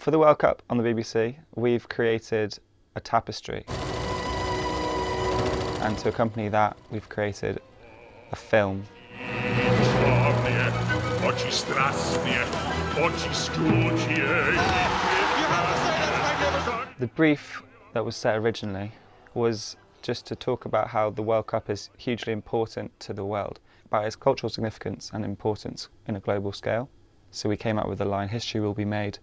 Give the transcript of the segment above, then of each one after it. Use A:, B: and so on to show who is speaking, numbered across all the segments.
A: For the World Cup on the BBC, we've created a tapestry. And to accompany that, we've created a film. The brief that was set originally was just to talk about how the World Cup is hugely important to the world, about its cultural significance and importance in a global scale. So we came up with the line, "History will be made,"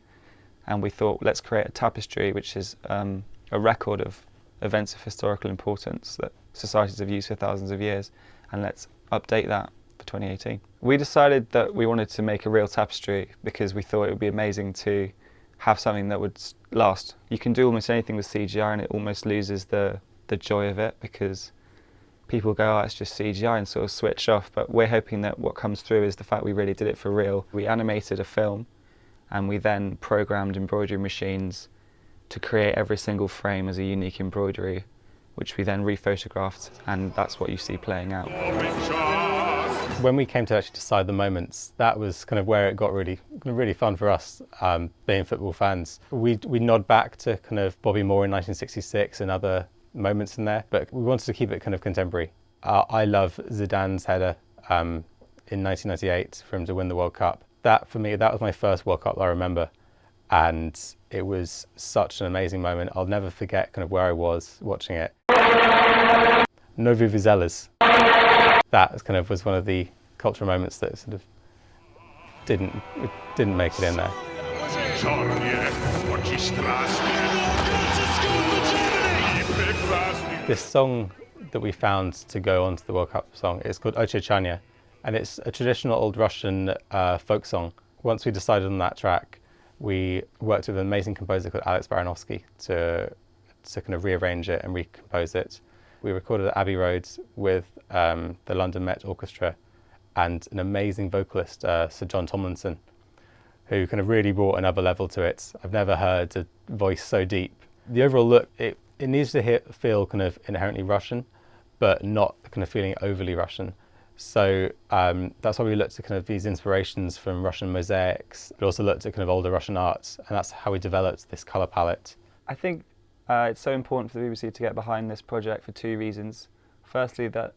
A: and we thought, let's create a tapestry which is a record of events of historical importance that societies have used for thousands of years, and let's update that for 2018. We decided that we wanted to make a real tapestry because we thought it would be amazing to have something that would last. You can do almost anything with CGI and it almost loses the joy of it because people go, oh, it's just CGI, and sort of switch off, but we're hoping that what comes through is the fact we really did it for real. We animated a film and we then programmed embroidery machines to create every single frame as a unique embroidery, which we then rephotographed, and that's what you see playing out.
B: When we came to actually decide the moments, that was kind of where it got really fun for us, being football fans. We nod back to kind of Bobby Moore in 1966 and other moments in there, but we wanted to keep it kind of contemporary. I love Zidane's header in 1998 for him to win the World Cup. That, for me, that was my first World Cup I remember, and it was such an amazing moment. I'll never forget kind of where I was watching it. No vuvuzelas. That kind of was one of the cultural moments that sort of didn't make it in there. This song that we found to go onto the World Cup song is called Ochechania, and it's a traditional old Russian folk song. Once we decided on that track, we worked with an amazing composer called Alex Baranovsky to kind of rearrange it and recompose it. We recorded at Abbey Road with the London Met Orchestra and an amazing vocalist, Sir John Tomlinson, who kind of really brought another level to it. I've never heard a voice so deep. The overall look, it needs to feel kind of inherently Russian, but not kind of feeling overly Russian. So that's why we looked at kind of these inspirations from Russian mosaics, but also looked at kind of older Russian arts, and that's how we developed this colour palette.
A: I think it's so important for the BBC to get behind this project for two reasons. Firstly, that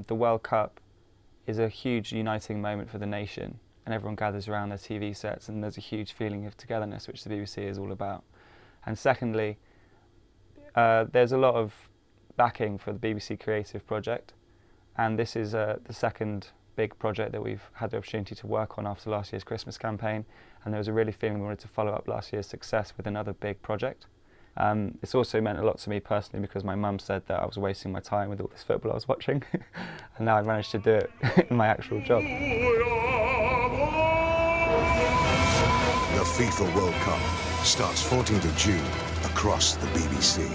A: the World Cup is a huge uniting moment for the nation, and everyone gathers around their TV sets, and there's a huge feeling of togetherness, which the BBC is all about. And secondly, there's a lot of backing for the BBC Creative Project, and this is the second big project that we've had the opportunity to work on after last year's Christmas campaign, and there was a really feeling we wanted to follow up last year's success with another big project. It's also meant a lot to me personally because my mum said that I was wasting my time with all this football I was watching, and now I've managed to do it in my actual job.
C: The FIFA World Cup starts 14th of June across the BBC.